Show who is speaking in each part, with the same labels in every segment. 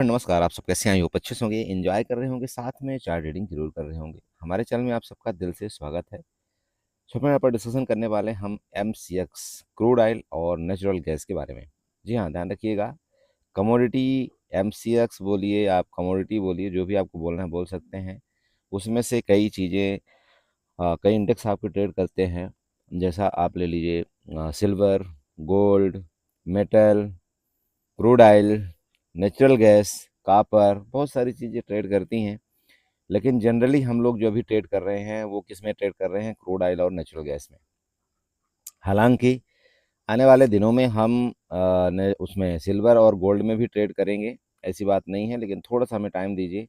Speaker 1: नमस्कार। आप सब कैसे हैं? आई होप अच्छे से होंगे, एंजॉय कर रहे होंगे, साथ में चार्ट रीडिंग जरूर कर रहे होंगे। हमारे चैनल में आप सबका दिल से स्वागत है। तो यहाँ पर डिस्कशन करने वाले हम MCX क्रूड ऑयल और नेचुरल गैस के बारे में। जी हाँ, ध्यान रखिएगा। कमोडिटी MCX बोलिए, आप कमोडिटी बोलिए, जो भी आपको बोलना है बोल सकते हैं। उसमें से कई चीज़ें, कई इंडेक्स आपके ट्रेड करते हैं। जैसा आप ले लीजिए silver, gold, metal, crude oil, natural gas, copper, बहुत सारी चीज़ें ट्रेड करती हैं। लेकिन जनरली हम लोग जो अभी ट्रेड कर रहे हैं वो किस में ट्रेड कर रहे हैं? क्रूड ऑयल और नेचुरल गैस में। हालांकि आने वाले दिनों में हम उसमें सिल्वर और गोल्ड में भी ट्रेड करेंगे, ऐसी बात नहीं है, लेकिन थोड़ा सा हमें टाइम दीजिए।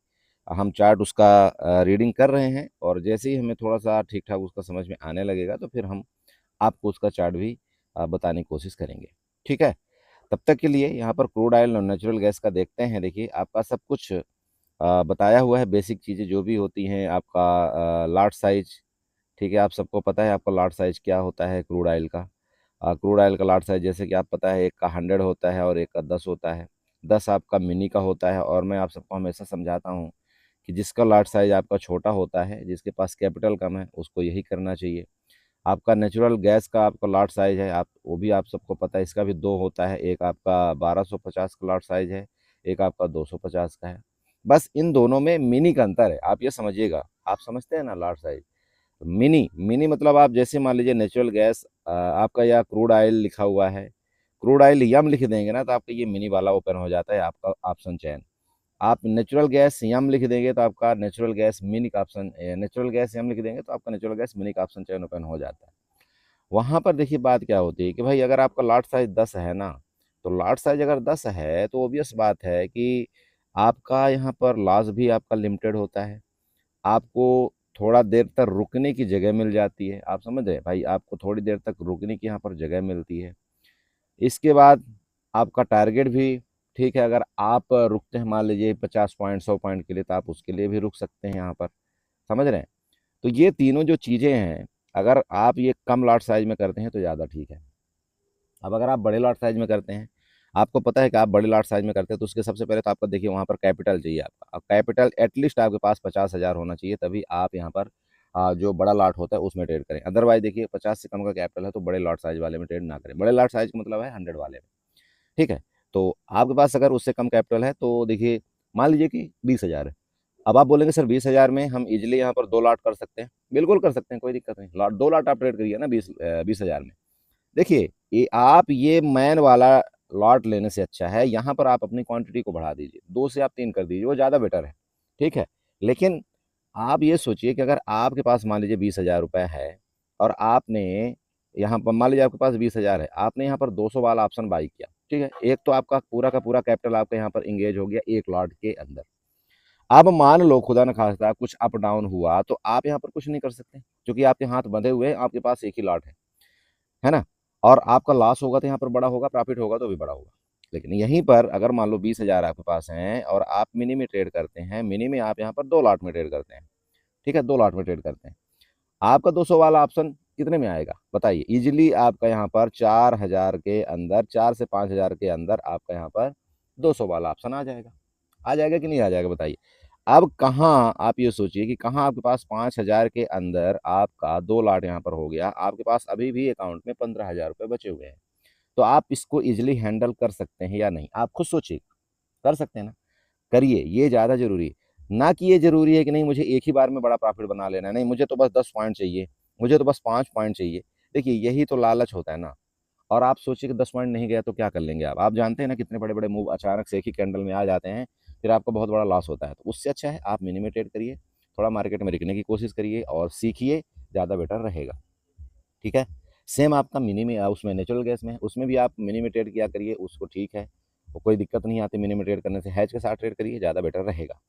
Speaker 1: हम चार्ट उसका रीडिंग कर रहे हैं, और जैसे ही हमें थोड़ा सा ठीक ठाक उसका समझ में आने लगेगा तो फिर हम आपको उसका चार्ट भी बताने की कोशिश करेंगे। ठीक है। तब तक के लिए यहाँ पर क्रूड ऑयल और नेचुरल गैस का देखते हैं। देखिए, आपका सब कुछ बताया हुआ है, बेसिक चीज़ें जो भी होती हैं। आपका लाट साइज, ठीक है, आप सबको पता है आपका लाट साइज क्या होता है क्रूड ऑयल का। क्रूड ऑयल का लाट साइज जैसे कि आप पता है, एक का 100 होता है और एक का 10 होता है। 10 आपका मिनी का होता है, और मैं आप सबको हमेशा समझाता हूँ कि जिसका लाट साइज आपका छोटा होता है, जिसके पास कैपिटल कम है, उसको यही करना चाहिए। आपका नेचुरल गैस का आपका लॉट साइज है, आप वो भी आप सबको पता है, इसका भी दो होता है। एक आपका 1250 का लॉट साइज है, एक आपका 250 का है। बस इन दोनों में मिनी का अंतर है, आप ये समझिएगा। आप समझते हैं ना लॉट साइज? मिनी मिनी मतलब आप जैसे मान लीजिए नेचुरल गैस आपका या क्रूड ऑयल लिखा हुआ है, क्रूड ऑयल यम लिख देंगे ना तो आपका ये मिनी वाला ओपन हो जाता है, आपका ऑप्शन चयन। आप नेचुरल गैस यम लिख देंगे तो आपका नेचुरल गैस मिनी का ऑप्शन, नेचुरल गैस यम लिख देंगे तो आपका नेचुरल गैस मिनी का ऑप्शन चयन ओपन हो जाता है। वहां पर देखिए बात क्या होती है कि भाई अगर आपका लॉट साइज 10 है ना, तो लॉट साइज अगर 10 है तो ऑब्वियस बात है कि आपका यहाँ पर लॉस भी आपका लिमिटेड होता है। आपको थोड़ा देर तक रुकने की जगह मिल जाती है। आप समझ रहे हैं भाई, आपको थोड़ी देर तक रुकने की यहाँ पर जगह मिलती है। इसके बाद आपका टारगेट भी ठीक है। अगर आप रुकते हैं मान लीजिए 50 पॉइंट 100 पॉइंट के लिए, तो आप उसके लिए भी रुक सकते हैं यहाँ पर। समझ रहे हैं? तो ये तीनों जो चीज़ें हैं, अगर आप ये कम लॉट साइज में करते हैं तो ज़्यादा ठीक है। अब अगर आप बड़े लॉट साइज में करते हैं, आपको पता है कि आप बड़े लॉट साइज में करते हैं, तो उसके सबसे पहले तो आपको देखिए वहाँ पर कैपिटल चाहिए आपका। अब कैपिटल एटलीस्ट आपके पास 50,000 होना चाहिए, तभी आप यहाँ पर जो बड़ा लॉट होता है उसमें ट्रेड करें। अदरवाइज देखिए 50 से कम का कैपिटल है तो बड़े लॉट साइज वाले में ट्रेड ना करें। बड़े लॉट साइज का मतलब है 100 वाले में। ठीक है। तो आपके पास अगर उससे कम कैपिटल है तो देखिए, मान लीजिए कि 20,000 है। अब आप बोलेंगे सर 20,000 में हम इजिली यहाँ पर 2 लॉट कर सकते हैं। बिल्कुल कर सकते हैं, कोई दिक्कत नहीं। लॉट 2 लॉट आप ट्रेड करिए ना 20,000 में। देखिए, ये आप ये मैन वाला लॉट लेने से अच्छा है यहाँ पर आप अपनी क्वांटिटी को बढ़ा दीजिए, 2 से आप 3 कर दीजिए, वो ज़्यादा बेटर है। ठीक है। लेकिन आप ये सोचिए कि अगर आपके पास मान लीजिए 20,000 रुपये है, और आपने यहाँ पर मान लीजिए आपके पास 20,000 है, आपने यहाँ पर 200 वाला ऑप्शन बाई किया। ठीक है। एक तो आपका पूरा का पूरा कैपिटल आपका यहाँ पर इंगेज हो गया एक लॉट के अंदर। अब मान लो खुदा न खास्ता कुछ अप डाउन हुआ तो आप यहाँ पर कुछ नहीं कर सकते, क्योंकि आपके हाथ बंधे हुए हैं, आपके पास एक ही लॉट है ना। और आपका लॉस होगा तो यहाँ पर बड़ा होगा, प्रॉफिट होगा तो भी बड़ा होगा। लेकिन यहीं पर अगर मान लो 20,000 आपके पास हैं और आप मिनी में ट्रेड करते हैं, मिनी में आप यहाँ पर 2 लॉट में ट्रेड करते हैं। ठीक है, 2 लॉट में ट्रेड करते हैं। आपका 200 वाला ऑप्शन कितने में आएगा बताइए? इजिली आपका यहाँ पर 4,000 के अंदर, 4 से 5,000 के अंदर आपका यहाँ पर 200 वाला ऑप्शन आ जाएगा। आ जाएगा कि नहीं आ जाएगा बताइए? अब कहाँ, आप ये सोचिए कि कहाँ आपके पास 5,000 के अंदर आपका 2 लॉट यहाँ पर हो गया, आपके पास अभी भी अकाउंट में 15,000 रुपये बचे हुए हैं। तो आप इसको इजिली हैंडल कर सकते हैं या नहीं? आप खुद सोचिए। कर सकते हैं ना? करिए, ये ज़्यादा ज़रूरी है। ना कि ये ज़रूरी है कि नहीं मुझे एक ही बार में बड़ा प्रॉफिट बना लेना है, नहीं मुझे तो बस 10 पॉइंट चाहिए, मुझे तो बस 5 पॉइंट चाहिए। देखिए, यही तो लालच होता है ना। और आप सोचिए कि 10 पॉइंट नहीं गया तो क्या कर लेंगे आप जानते हैं ना, कितने बड़े बड़े मूव अचानक से एक ही कैंडल में आ जाते हैं, फिर आपको बहुत बड़ा लॉस होता है। तो उससे अच्छा है आप मिनी में ट्रेड करिए, थोड़ा मार्केट में रुकने की कोशिश करिए और सीखिए, ज़्यादा बेटर रहेगा। ठीक है। सेम आपका मिनी में उसमें नेचुरल गैस में है, उसमें भी आप मिनी में ट्रेड किया करिए, उसको ठीक है, वो कोई दिक्कत नहीं आती। मिनी में ट्रेड करने से हैज के साथ ट्रेड करिए, ज़्यादा बेटर रहेगा।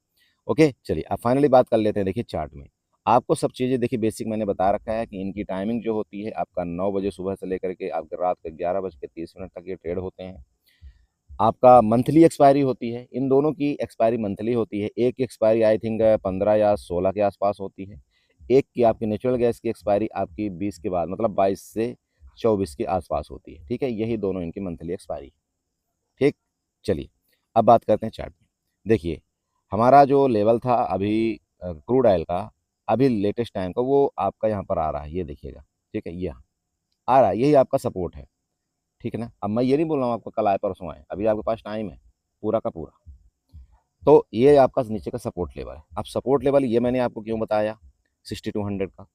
Speaker 1: ओके, चलिए अब फाइनली बात कर लेते हैं। देखिए चार्ट में आपको सब चीज़ें देखिए बेसिक मैंने बता रखा है कि इनकी टाइमिंग जो होती है आपका 9 बजे सुबह से लेकर के आपके रात के 11:30 तक ये ट्रेड होते हैं। आपका मंथली एक्सपायरी होती है, इन दोनों की एक्सपायरी मंथली होती है। एक की एक्सपायरी आई थिंक 15 या 16 के आसपास होती है। एक की आपकी नेचुरल गैस की एक्सपायरी आपकी 20 के बाद, मतलब 22 से 24 के आसपास होती है। ठीक है, यही दोनों इनकी मंथली एक्सपायरी। ठीक। चलिए अब बात करते हैं चार्ट में। देखिए हमारा जो लेवल था अभी क्रूड ऑयल का, अभी लेटेस्ट टाइम का, वो आपका यहाँ पर आ रहा है, ये देखिएगा। ठीक है, ये आ रहा है, यही आपका सपोर्ट है। ठीक है ना। अब मैं ये नहीं बोल रहा हूँ आपको कल आए परसों आए, अभी आपके पास टाइम है पूरा का पूरा। तो ये आपका नीचे का सपोर्ट लेवल है। अब सपोर्ट लेवल ये मैंने आपको क्यों बताया 6200 का।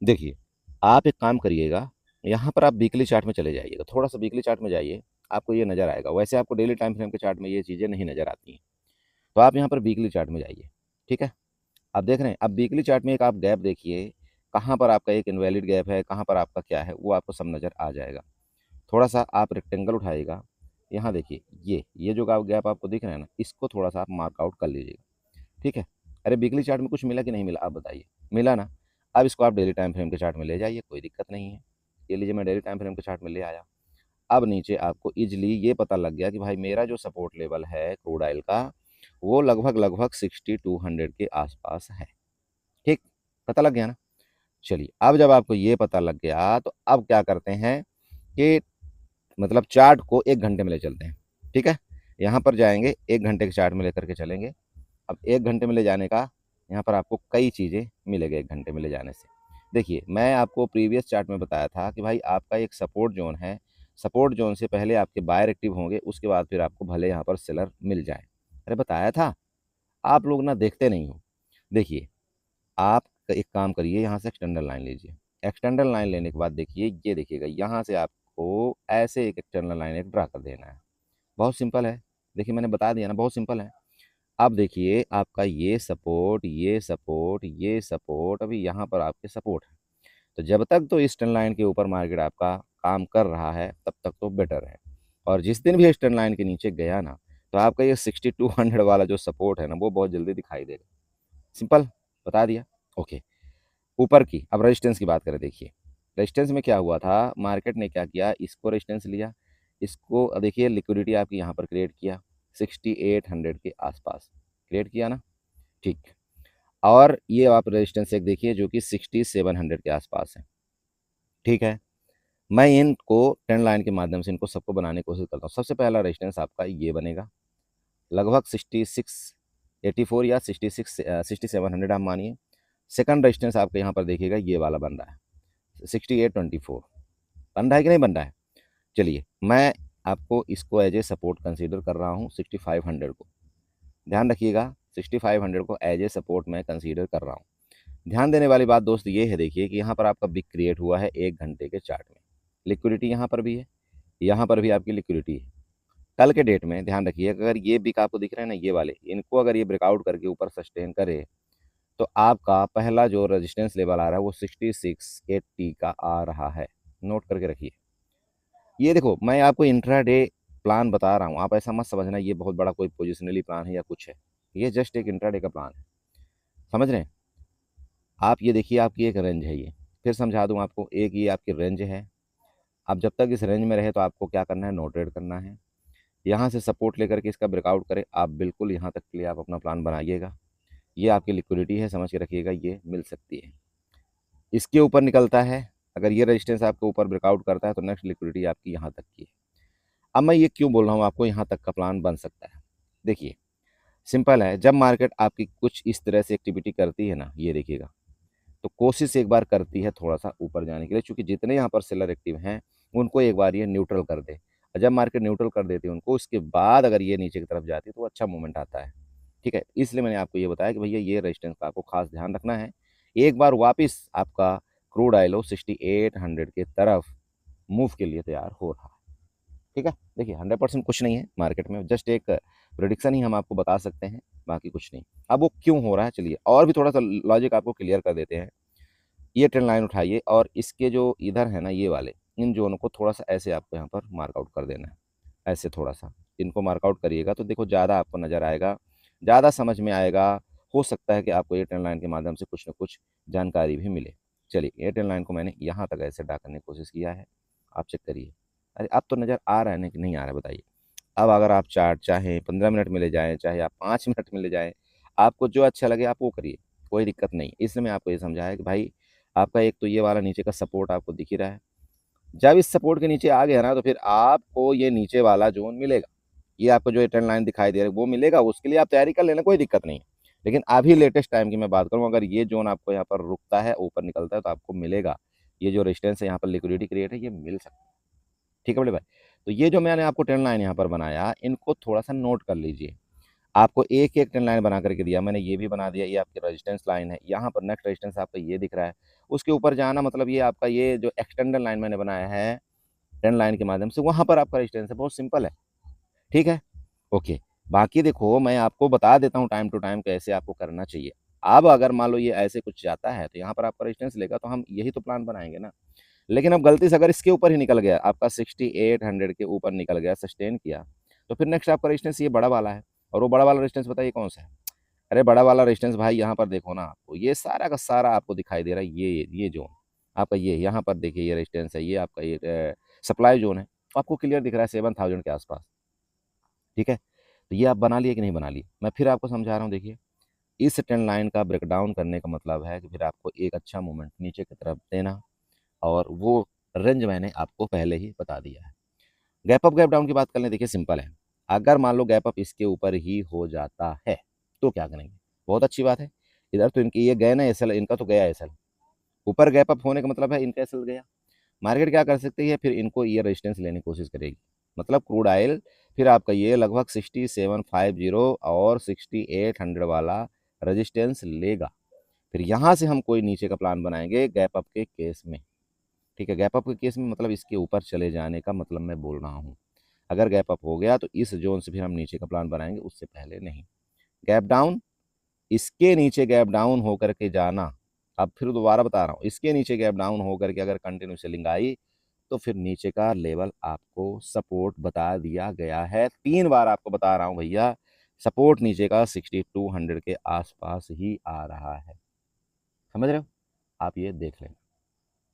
Speaker 1: देखिए आप एक काम करिएगा, यहाँ पर आप वीकली चार्ट में चले जाइएगा, थोड़ा सा वीकली चार्ट में जाइए, आपको ये नज़र आएगा। वैसे आपको डेली टाइम फ्रेम के चार्ट में ये चीज़ें नहीं नज़र आती हैं, तो आप यहाँ पर वीकली चार्ट में जाइए। ठीक है, आप देख रहे हैं, अब वीकली चार्ट में एक आप गैप देखिए, कहाँ पर आपका एक इनवैलिड गैप है, कहाँ पर आपका क्या है, वो आपको सब नज़र आ जाएगा। थोड़ा सा आप रेक्टेंगल उठाइएगा, यहाँ देखिए, ये जो गैप आपको दिख रहा है ना, इसको थोड़ा सा आप मार्कआउट कर लीजिएगा। ठीक है। अरे वीकली चार्ट में कुछ मिला कि नहीं मिला, आप बताइए। मिला ना। अब इसको आप डेली टाइम फ्रेम के चार्ट में ले जाइए, कोई दिक्कत नहीं है। ये लीजिए, मैं डेली टाइम फ्रेम के चार्ट में ले आया। अब नीचे आपको इजली ये पता लग गया कि भाई मेरा जो सपोर्ट लेवल है क्रूड ऑयल का, वो लगभग लगभग 6200 के आसपास है। ठीक, पता लग गया ना। चलिए, अब जब आपको ये पता लग गया, तो अब क्या करते हैं कि मतलब चार्ट को 1 घंटे में ले चलते हैं। ठीक है, यहाँ पर जाएंगे, 1 घंटे के चार्ट में लेकर के चलेंगे। अब 1 घंटे में ले जाने का, यहाँ पर आपको कई चीज़ें मिलेगी 1 घंटे में ले जाने से। देखिए मैं आपको प्रीवियस चार्ट में बताया था कि भाई आपका एक सपोर्ट जोन है, सपोर्ट जोन से पहले आपके बायर एक्टिव होंगे, उसके बाद फिर आपको भले यहाँ पर सेलर मिल जाए। अरे बताया था, आप लोग ना देखते नहीं हो। देखिए आप एक काम करिए, यहाँ से एक्सटर्नल लाइन लीजिए। एक्सटर्नल लाइन लेने के बाद देखिए, ये देखिएगा, यहाँ से आपको ऐसे एक एक्सटर्नल लाइन एक ड्रा कर देना है। बहुत सिंपल है। देखिए मैंने बता दिया ना, बहुत सिंपल है। अब देखिए आपका ये सपोर्ट, ये सपोर्ट, ये सपोर्ट, अभी यहाँ पर आपके सपोर्ट है। तो जब तक तो ईस्टर्न लाइन के ऊपर मार्केट आपका काम कर रहा है, तब तक तो बेटर है। और जिस दिन भी ईस्टर्न लाइन के नीचे गया ना, तो आपका ये 6200 वाला जो सपोर्ट है ना, वो बहुत जल्दी दिखाई देगा। सिंपल, बता दिया। ओके, ऊपर की अब रेजिस्टेंस की बात करें। देखिए रेजिस्टेंस में क्या हुआ था, मार्केट ने क्या किया, इसको रेजिस्टेंस लिया, इसको देखिए लिक्विडिटी आपकी यहाँ पर क्रिएट किया 6800 के आसपास क्रिएट किया ना। ठीक, और ये आप रेजिस्टेंस एक देखिए जो कि 6700 के आसपास है। ठीक है, मैं इनको ट्रेंड लाइन के माध्यम से इनको सबको बनाने की कोशिश करता हूँ। सबसे पहला रेजिस्टेंस आपका ये बनेगा लगभग 6684 या 6700 आप मानिए। सेकंड रेजिस्टेंस आपके यहाँ पर देखिएगा, ये वाला बन रहा है 6824। बन रहा है कि नहीं बन रहा है। चलिए मैं आपको इसको एज ए सपोर्ट कंसीडर कर रहा हूँ 6500 को। ध्यान रखिएगा, 6500 को एज ए सपोर्ट मैं कंसीडर कर रहा हूँ। ध्यान देने वाली बात दोस्त ये है, देखिए कि यहाँ पर आपका बिग क्रिएट हुआ है 1 घंटे के चार्ट में। लिक्विडिटी यहाँ पर भी है, यहाँ पर भी आपकी लिक्विडिटी है। कल के डेट में ध्यान रखिए, अगर ये बिग आपको दिख रहे हैं ना, ये वाले, इनको अगर ये ब्रेकआउट करके ऊपर सस्टेन करे, तो आपका पहला जो रेजिस्टेंस लेवल आ रहा है वो 6680 का आ रहा है। नोट करके रखिए। ये देखो मैं आपको इंट्राडे प्लान बता रहा हूँ, आप ऐसा मत समझना ये बहुत बड़ा कोई पोजिशनली प्लान है या कुछ है। ये जस्ट एक इंट्राडे का प्लान है, समझ रहे हैं आप। ये देखिए आपकी एक रेंज है, ये फिर समझा दूँ आपको, एक ये आपकी रेंज है। अब जब तक इस रेंज में रहे तो आपको क्या करना है, नो ट्रेड करना है। यहाँ से सपोर्ट लेकर के इसका ब्रेकआउट करे, आप बिल्कुल यहाँ तक के लिए आप अपना प्लान बनाइएगा। ये आपकी लिक्विडिटी है, समझ के रखिएगा, ये मिल सकती है। इसके ऊपर निकलता है, अगर ये रेजिस्टेंस आपके ऊपर ब्रेकआउट करता है, तो नेक्स्ट लिक्विडिटी आपकी यहाँ तक की है। अब मैं ये क्यों बोल रहा हूँ आपको, यहाँ तक का प्लान बन सकता है। देखिए सिंपल है, जब मार्केट आपकी कुछ इस तरह से एक्टिविटी करती है ना, ये देखिएगा, तो कोशिश एक बार करती है थोड़ा सा ऊपर जाने के लिए, क्योंकि जितने यहाँ पर सेलर एक्टिव हैं उनको एक बार ये न्यूट्रल कर दे। और जब मार्केट न्यूट्रल कर देती है उनको, उसके बाद अगर ये नीचे की तरफ जाती है तो अच्छा मूवमेंट आता है। ठीक है, इसलिए मैंने आपको ये बताया कि भैया ये रेजिस्टेंस का आपको खास ध्यान रखना है। एक बार वापस आपका क्रूड ऑयल 6800 के तरफ मूव के लिए तैयार हो रहा है। ठीक है, देखिए 100% कुछ नहीं है मार्केट में, जस्ट एक प्रोडिक्शन ही हम आपको बता सकते हैं, बाकी कुछ नहीं। अब वो क्यों हो रहा है, चलिए और भी थोड़ा सा लॉजिक आपको क्लियर कर देते हैं। ये ट्रेंड लाइन उठाइए और इसके जो इधर है ना, ये वाले इन जोनों को थोड़ा सा ऐसे आपको यहाँ पर मार्कआउट कर देना है। ऐसे थोड़ा सा इनको मार्कआउट करिएगा तो देखो ज़्यादा आपको नज़र आएगा, ज़्यादा समझ में आएगा। हो सकता है कि आपको ये ट्रेंड लाइन के माध्यम से कुछ ना कुछ जानकारी भी मिले। चलिए ये ट्रेंड लाइन को मैंने यहाँ तक ऐसे ड्रा करने की कोशिश किया है, आप चेक करिए। अरे अब तो नज़र आ रहा है ना कि नहीं आ रहा है, बताइए। अब अगर आप चार्ट चाहे 15 मिनट में ले जाएँ, चाहे आप 5 मिनट में ले जाएँ, आपको जो अच्छा लगे आप वो करिए, कोई दिक्कत नहीं। इसलिए मैं आपको ये समझाया कि भाई आपका एक तो ये वाला नीचे का सपोर्ट आपको दिख ही रहा है। जब इस सपोर्ट के नीचे आ गया ना, तो फिर आपको ये नीचे वाला जोन मिलेगा। ये आपको जो ट्रेंड लाइन दिखाई दे रहा है वो मिलेगा, उसके लिए आप तैयारी कर लेना, कोई दिक्कत नहीं है। लेकिन अभी लेटेस्ट टाइम की मैं बात करूँ, अगर ये जोन आपको यहाँ पर रुकता है, ऊपर निकलता है, तो आपको मिलेगा। ये जो रेजिस्टेंस है यहाँ पर लिक्विडिटी क्रिएट है, ये मिल सकता है। ठीक है बड़े भाई। तो ये जो मैंने आपको ट्रेंड लाइन यहाँ पर बनाया, इनको थोड़ा सा नोट कर लीजिए। आपको एक एक ट्रेंड लाइन बना करके दिया मैंने, ये भी बना दिया। ये आपकी रेजिस्टेंस लाइन है, यहाँ पर नेक्स्ट रेजिस्टेंस आपका ये दिख रहा है। उसके ऊपर जाना मतलब ये आपका ये जो एक्सटेंडर लाइन मैंने बनाया है ट्रेंड लाइन के माध्यम से, वहां पर आपका रेजिस्टेंस है। बहुत सिंपल है। ठीक है, ओके। बाकी देखो मैं आपको बता देता हूँ टाइम टू टाइम कैसे आपको करना चाहिए। अब अगर मान लो ये ऐसे कुछ जाता है तो यहाँ पर आपका रेजिस्टेंस लेगा, तो हम यही तो प्लान बनाएंगे ना। लेकिन अब गलती से अगर इसके ऊपर ही निकल गया, आपका 6800 के ऊपर निकल गया, सस्टेन किया, तो फिर नेक्स्ट आपका रेजिस्टेंस ये बड़ा वाला है। और वो बड़ा वाला रेजिस्टेंस बताइए कौन सा है? अरे बड़ा वाला रेजिस्टेंस भाई यहाँ पर देखो ना, आपको ये सारा का सारा आपको दिखाई दे रहा है। ये जोन आपका, ये यहाँ पर देखिए, ये रेजिस्टेंस है, ये आपका ये सप्लाई जोन है, आपको क्लियर दिख रहा है 7000 के आसपास। ठीक है, तो ये आप बना लिए कि नहीं बना लिए, मैं फिर आपको समझा रहा हूँ। देखिए, इस ट्रेंड लाइन का ब्रेकडाउन करने का मतलब है कि फिर आपको एक अच्छा मूवमेंट नीचे की तरफ देना, और वो रेंज मैंने आपको पहले ही बता दिया है। गैप अप गैप डाउन की बात कर लें, देखिए सिंपल है। अगर मान लो गैप अप इसके ऊपर ही हो जाता है तो क्या करेंगे? बहुत अच्छी बात है। इधर तो इनकी ये गए ना एसएल, इनका तो गया एसएल। ऊपर गैप अप होने का मतलब है इनका एसएल गया। मार्केट क्या कर सकती है, फिर इनको ये रेजिस्टेंस लेने की कोशिश करेगी। मतलब क्रूड ऑयल फिर आपका ये लगभग 6750 और 6800 वाला रेजिस्टेंस लेगा। फिर यहाँ से हम कोई नीचे का प्लान बनाएंगे गैप अप के केस में। ठीक है, गैप अप के केस में मतलब इसके ऊपर चले जाने का मतलब मैं बोल रहा हूँ। अगर गैप अप हो गया तो इस जोन से फिर हम नीचे का प्लान बनाएंगे, उससे पहले नहीं। गैप डाउन, इसके नीचे गैप डाउन होकर के जाना। अब फिर दोबारा बता रहा हूँ, इसके नीचे गैप डाउन होकर के अगर कंटिन्यू सेलिंग आई, तो फिर नीचे का लेवल आपको सपोर्ट बता दिया गया है। 3 बार आपको बता रहा हूँ भैया, सपोर्ट नीचे का 6200 के आसपास ही आ रहा है। समझ रहे हो? आप ये देख लें।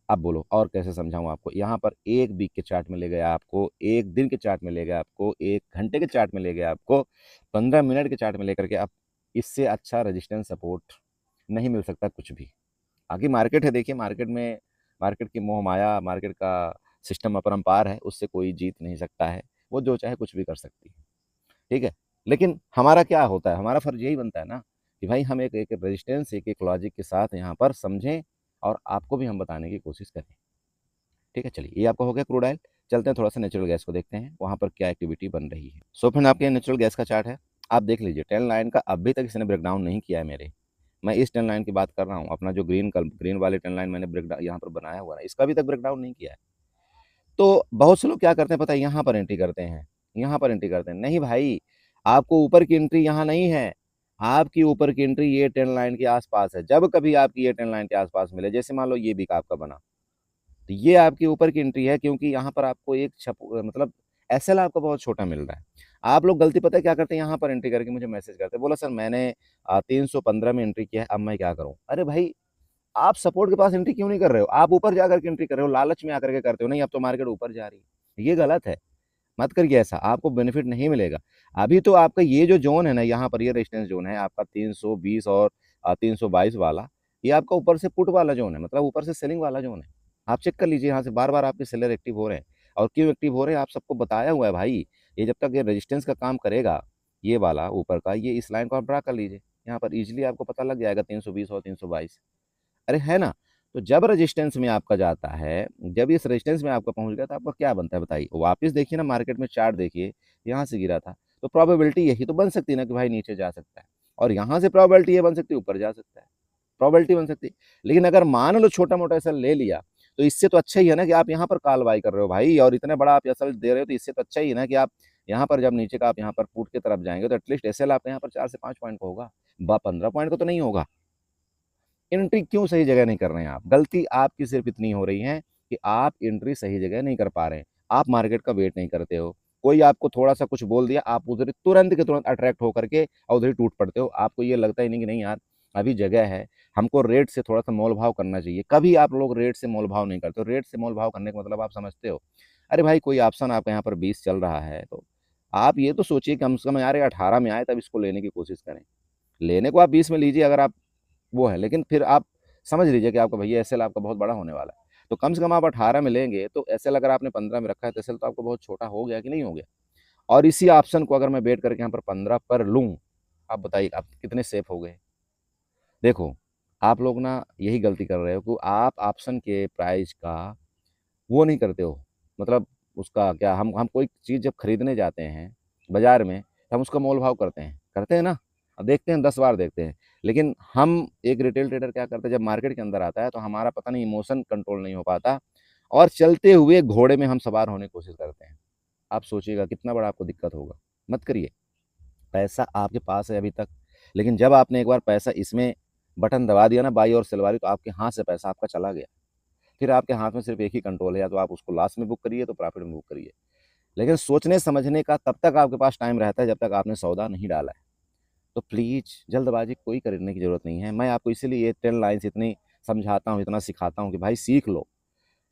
Speaker 1: अब बोलो और कैसे समझाऊं आपको। यहाँ पर एक वीक के चार्ट में ले गया आपको, एक दिन के चार्ट में ले गया आपको, एक घंटे के चार्ट में ले गया आपको, 15 मिनट के चार्ट में लेकर के, आप इससे अच्छा रेजिस्टेंस सपोर्ट नहीं मिल सकता कुछ भी। आगे मार्केट है, देखिए मार्केट में, मार्केट की मोह माया, मार्केट का सिस्टम अपरंपार है, उससे कोई जीत नहीं सकता है। वो जो चाहे कुछ भी कर सकती है। ठीक है, लेकिन हमारा क्या होता है, हमारा फर्ज यही बनता है ना कि भाई हम एक एक रेजिस्टेंस, एक एक लॉजिक के साथ यहाँ पर समझें, और आपको भी हम बताने की कोशिश करें। ठीक है, चलिए ये आपका हो गया क्रूड ऑयल। चलते हैं थोड़ा सा नेचुरल गैस को देखते हैं, वहाँ पर क्या एक्टिविटी बन रही है। सो फ्रेंड, आपके नेचुरल गैस का चार्ट है, आप देख लीजिए। ट्रेंड लाइन का अभी तक इसने ब्रेकडाउन नहीं किया है मेरे। मैं इस ट्रेंड लाइन की बात कर रहा हूँ, अपना जो ग्रीन वाले ट्रेंड लाइन मैंने ब्रेकडाउन यहाँ पर बनाया हुआ है, इसका अभी तक ब्रेकडाउन नहीं किया है। तो बहुत से लोग क्या करते हैं पता है, यहाँ पर एंट्री करते हैं, यहाँ पर एंट्री करते हैं। नहीं भाई, आपको ऊपर की एंट्री यहाँ नहीं है। आपकी ऊपर की एंट्री ये ट्रेंड लाइन के आसपास है। जब कभी आपकी ये ट्रेंड लाइन के आसपास मिले, जैसे मान लो ये वीक आपका बना, तो ये आपके ऊपर की एंट्री है, क्योंकि यहाँ पर आपको एक मतलब एसएल आपका बहुत छोटा मिल रहा है। आप लोग गलती पता है क्या करते हैं, यहाँ पर एंट्री करके मुझे मैसेज करते हैं, बोला सर मैंने 315 में एंट्री किया है, अब मैं क्या करूँ? अरे भाई, आप सपोर्ट के पास एंट्री क्यों नहीं कर रहे हो? आप ऊपर जाकर के एंट्री कर रहे हो, लालच में आकर के करते हो। नहीं, अब तो मार्केट ऊपर जा रही है, ये गलत है। मत करिए ऐसा, आपको बेनिफिट नहीं मिलेगा। अभी तो आपका ये जो जोन है ना, यहाँ पर ये रेजिस्टेंस जोन है आपका 320 और 322 वाला, ये आपका ऊपर से पुट वाला जोन है, मतलब ऊपर से सेलिंग वाला जोन है। आप चेक कर लीजिए, यहाँ से बार बार आपके सेलर एक्टिव हो रहे हैं। और क्यों एक्टिव हो रहे हैं, आप सबको बताया हुआ है भाई। ये जब तक ये रेजिस्टेंस का काम करेगा, ये वाला ऊपर का, ये इस लाइन को आप ड्रा कर लीजिए, यहाँ पर इजिली आपको पता लग जाएगा 320 और 322। अरे है ना? तो जब रेजिस्टेंस में आपका जाता है, जब इस रेजिस्टेंस में आपका पहुंच गया, तो आपका क्या बनता है बताइए? वापस देखिए ना, मार्केट में चार्ट देखिए, यहाँ से गिरा था, तो प्रोबेबिलिटी यही तो बन सकती है ना कि भाई नीचे जा सकता है, और यहाँ से प्रोबेबिलिटी ये बन सकती है ऊपर जा सकता है, प्रोबेबिलिटी बन सकती है। लेकिन अगर मान लो छोटा मोटा ऐसा ले लिया, तो इससे तो अच्छा ही है ना कि आप यहाँ पर कॉल बाई कर रहे हो भाई, और इतने बड़ा आप एसएल दे रहे हो, तो इससे तो अच्छा ही है ना कि आप यहाँ पर जब नीचे का आप यहाँ पर पुट की तरफ जाएंगे, तो एटलीस्ट एसएल आपका यहाँ पर 4 से 5 पॉइंट का होगा, 15 पॉइंट का तो नहीं होगा। एंट्री क्यों सही जगह नहीं कर रहे हैं आप? गलती आपकी सिर्फ इतनी हो रही है कि आप एंट्री सही जगह नहीं कर पा रहे हैं। आप मार्केट का वेट नहीं करते हो। कोई आपको थोड़ा सा कुछ बोल दिया, आप उधर तुरंत के तुरंत अट्रैक्ट होकर के और उधर ही टूट पड़ते हो। आपको ये लगता ही नहीं कि नहीं यार, अभी जगह है, हमको रेट से थोड़ा सा मोल भाव करना चाहिए। कभी आप लोग रेट से मोल भाव नहीं करते हो। रेट से मोल भाव करने का मतलब आप समझते हो? अरे भाई, कोई ऑप्शन आपका यहाँ पर 20 चल रहा है, तो आप ये तो सोचिए कम से कम यार 18 में आए तब इसको लेने की कोशिश करें। लेने को आप 20 में लीजिए अगर आप वो है, लेकिन फिर आप समझ लीजिए कि आपका भैया एसएल आपका बहुत बड़ा होने वाला है। तो कम से कम आप 18 में लेंगे, तो एसएल अगर आपने 15 में रखा है, तो एसएल तो आपको बहुत छोटा हो गया कि नहीं हो गया? और इसी ऑप्शन को अगर मैं वेट करके यहाँ पर 15 पर लूँ, आप बताइए आप कितने सेफ हो गए। देखो, आप लोग ना यही गलती कर रहे हो कि आप ऑप्शन के प्राइस का वो नहीं करते हो, मतलब उसका क्या, हम कोई चीज़ जब खरीदने जाते हैं बाजार में तो हम उसका मोल भाव करते हैं ना, अब देखते हैं 10 बार देखते हैं। लेकिन हम एक रिटेल ट्रेडर क्या करते हैं, जब मार्केट के अंदर आता है तो हमारा पता नहीं इमोशन कंट्रोल नहीं हो पाता और चलते हुए घोड़े में हम सवार होने की कोशिश करते हैं। आप सोचिएगा कितना बड़ा आपको दिक्कत होगा। मत करिए। पैसा आपके पास है अभी तक, लेकिन जब आपने एक बार पैसा इसमें बटन दबा दिया ना, बाई और सेल वाली, तो आपके हाथ से पैसा आपका चला गया। फिर आपके हाथ में सिर्फ एक ही कंट्रोल है, या तो आप उसको लॉस में बुक करिए तो प्रॉफिट में बुक करिए। लेकिन सोचने समझने का तब तक आपके पास टाइम रहता है जब तक आपने सौदा नहीं डाला है। तो प्लीज़ जल्दबाजी कोई करने की ज़रूरत नहीं है। मैं आपको इसीलिए ये 10 लाइन्स इतनी समझाता हूँ, इतना सिखाता हूँ कि भाई सीख लो।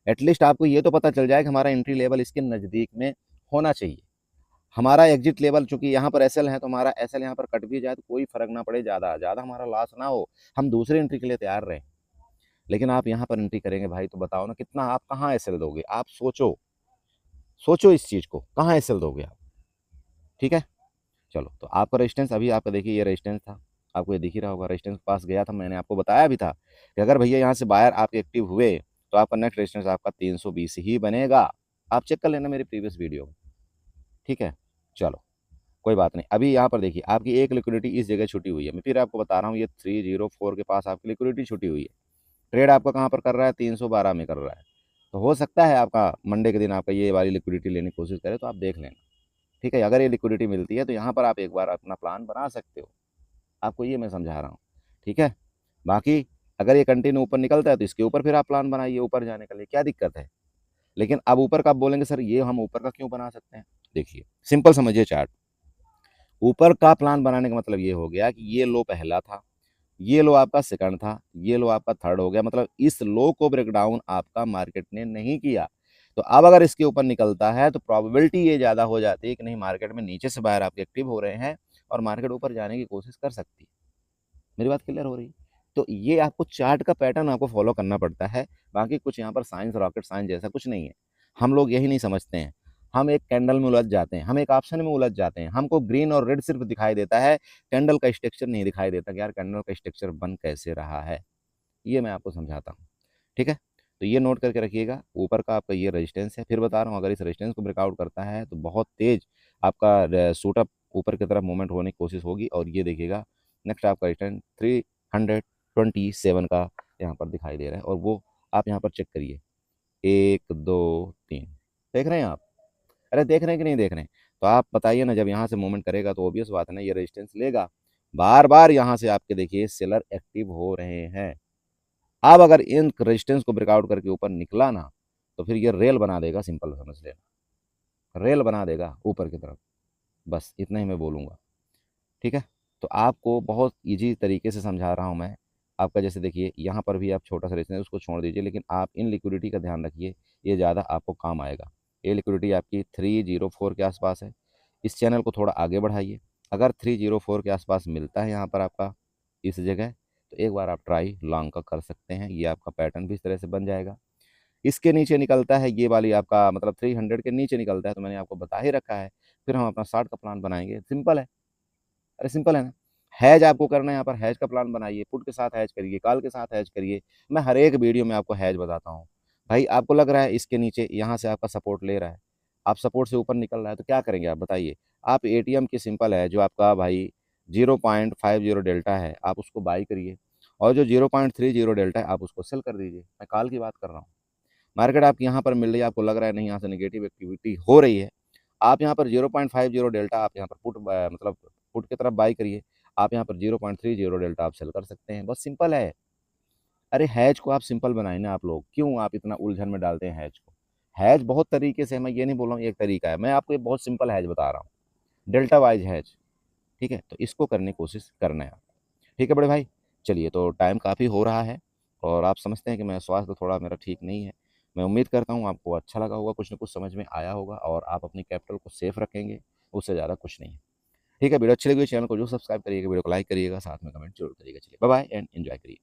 Speaker 1: एटलीस्ट आपको ये तो पता चल जाए कि हमारा एंट्री लेवल इसके नज़दीक में होना चाहिए। हमारा एग्जिट लेवल, चूंकि यहाँ पर एसएल है तो हमारा एसएल यहाँ पर कट भी जाए तो कोई फर्क ना पड़े, ज़्यादा ज़्यादा हमारा लॉस ना हो, हम दूसरे एंट्री के लिए तैयार रहें। लेकिन आप यहाँ पर एंट्री करेंगे भाई, तो बताओ ना कितना, आप कहाँ एसएल दोगे? आप सोचो, सोचो इस चीज़ को, कहाँ एसएल दोगे आप? ठीक है, चलो। तो आपका रेजिस्टेंस अभी आपका देखिए, ये रेजिस्टेंस था, आपको ये दिख ही रहा होगा, रेजिस्टेंस के पास गया था, मैंने आपको बताया भी था कि अगर भैया यहाँ से बायर आपके एक्टिव हुए तो आपका नेक्स्ट रेजिस्टेंस आपका 320 ही बनेगा। आप चेक कर लेना मेरी प्रीवियस वीडियो में। ठीक है, चलो कोई बात नहीं। अभी यहाँ पर देखिए आपकी एक लिक्विडिटी इस जगह छुटी हुई है, मैं फिर आपको बता रहा हूँ, ये 304 के पास आपकी लिक्विडिटी छुटी हुई है। ट्रेड आपका कहाँ पर कर रहा है? 312 में कर रहा है। तो हो सकता है आपका मंडे के दिन आपका ये वाली लिक्विडिटी लेने की कोशिश करे, तो आप देख लेना। ठीक है, अगर ये लिक्विडिटी मिलती है तो यहाँ पर आप एक बार अपना प्लान बना सकते हो। आपको ये मैं समझा रहा हूँ। ठीक है, बाकी अगर ये कंटिन्यू ऊपर निकलता है तो इसके ऊपर फिर आप प्लान बनाइए ऊपर जाने के लिए, क्या दिक्कत है? लेकिन अब ऊपर का आप बोलेंगे सर ये हम ऊपर का क्यों बना सकते हैं? देखिए सिंपल समझिए चार्ट। ऊपर का प्लान बनाने का मतलब ये हो गया कि ये लो पहला था, ये लो आपका सेकंड था, ये लो आपका थर्ड हो गया, मतलब इस लो को ब्रेक डाउन आपका मार्केट ने नहीं किया। तो अब अगर इसके ऊपर निकलता है तो प्रोबेबिलिटी ये ज़्यादा हो जाती है कि नहीं, मार्केट में नीचे से बाहर आपके एक्टिव हो रहे हैं और मार्केट ऊपर जाने की कोशिश कर सकती है। मेरी बात क्लियर हो रही है? तो ये आपको चार्ट का पैटर्न आपको फॉलो करना पड़ता है। बाकी कुछ यहाँ पर साइंस, रॉकेट साइंस जैसा कुछ नहीं है। हम लोग यही नहीं समझते हैं, हम एक कैंडल में उलझ जाते हैं, हम एक ऑप्शन में उलझ जाते हैं, हमको ग्रीन और रेड सिर्फ दिखाई देता है, कैंडल का स्ट्रक्चर नहीं दिखाई देता कि यार कैंडल का स्ट्रक्चर बन कैसे रहा है। ये मैं आपको समझाता हूँ। ठीक है, तो ये नोट करके रखिएगा। ऊपर का आपका ये रेजिस्टेंस है, फिर बता रहा हूँ अगर इस रेजिस्टेंस को ब्रेकआउट करता है तो बहुत तेज आपका शूटअप ऊपर की तरफ मूवमेंट होने की कोशिश होगी। और ये देखिएगा नेक्स्ट आपका रेजिस्टेंस 327 का यहाँ पर दिखाई दे रहा है, और वो आप यहाँ पर चेक करिए, 1 2 3, देख रहे हैं आप? अरे देख रहे हैं कि नहीं देख रहे हैं? तो आप बताइए ना, जब यहाँ से मूवमेंट करेगा तो ऑब्वियस बात है ना, ये रेजिस्टेंस लेगा। बार बार यहाँ से आपके देखिए सेलर एक्टिव हो रहे हैं। अब अगर इन रेजिस्टेंस को ब्रेकआउट करके ऊपर निकला ना, तो फिर ये रेल बना देगा, सिंपल समझ लेना, रेल बना देगा ऊपर की तरफ। बस इतना ही मैं बोलूँगा। ठीक है, तो आपको बहुत ईजी तरीके से समझा रहा हूँ मैं। आपका जैसे देखिए यहाँ पर भी आप छोटा सा रेजिस्टेंस उसको छोड़ दीजिए, लेकिन आप इन लिक्विडिटी का ध्यान रखिए, ये ज़्यादा आपको काम आएगा। ये लिक्विडिटी आपकी 304 के आसपास है। इस चैनल को थोड़ा आगे बढ़ाइए। अगर 304 के आसपास मिलता है यहाँ पर आपका इस जगह, तो एक बार आप ट्राई लॉन्ग का कर सकते हैं। ये आपका पैटर्न भी इस तरह से बन जाएगा। इसके नीचे निकलता है ये वाली आपका, मतलब 300 के नीचे निकलता है तो मैंने आपको बता ही रखा है, फिर हम अपना शॉर्ट का प्लान बनाएंगे। सिंपल है। अरे सिंपल है ना। हैज आपको करना है, यहाँ पर हैज का प्लान बनाइए, पुट के साथ हैज करिए, कॉल के साथ हैज करिए। मैं हर एक वीडियो में आपको हैज बताता हूँ। भाई आपको लग रहा है इसके नीचे यहाँ से आपका सपोर्ट ले रहा है, आप सपोर्ट से ऊपर निकल रहा है, तो क्या करेंगे आप बताइए? आप एटीएम की सिंपल है जो आपका भाई 0.50 डेल्टा है, आप उसको बाई करिए, और जो 0.30 डेल्टा है आप उसको सेल कर दीजिए। मैं कॉल की बात कर रहा हूँ। मार्केट आपकी यहाँ पर मिल रही है, आपको लग रहा है नहीं यहाँ से नेगेटिव एक्टिविटी हो रही है, आप यहाँ पर 0.50 डेल्टा आप यहाँ पर पुट मतलब पुट की तरफ बाई करिए। आप यहाँ पर 0.30 डेल्टा आप सेल कर सकते हैं, बस सिंपल है। अरे हैज को आप सिंपल बनाए ना, आप लोग क्यों आप इतना उलझन में डालते हैं हैज को? हैज बहुत तरीके से, मैं ये नहीं बोल रहा हूँ एक तरीका है, मैं आपको ये बहुत सिंपल हैज बता रहा हूँ, डेल्टा वाइज हैज। ठीक है, तो इसको करने की कोशिश करना है आप। ठीक है बड़े भाई, चलिए, तो टाइम काफ़ी हो रहा है और आप समझते हैं कि मैं स्वास्थ्य थोड़ा मेरा ठीक नहीं है। मैं उम्मीद करता हूँ आपको अच्छा लगा होगा, कुछ ना कुछ समझ में आया होगा और आप अपनी कैपिटल को सेफ रखेंगे, उससे ज़्यादा कुछ नहीं है। ठीक है, वीडियो अच्छी लगी चैनल को जो सब्सक्राइब करिएगा, वीडियो को लाइक करिएगा, साथ में कमेंट जरूर करिएगा। चलिए बाय बाय एंड एंजॉय करिए।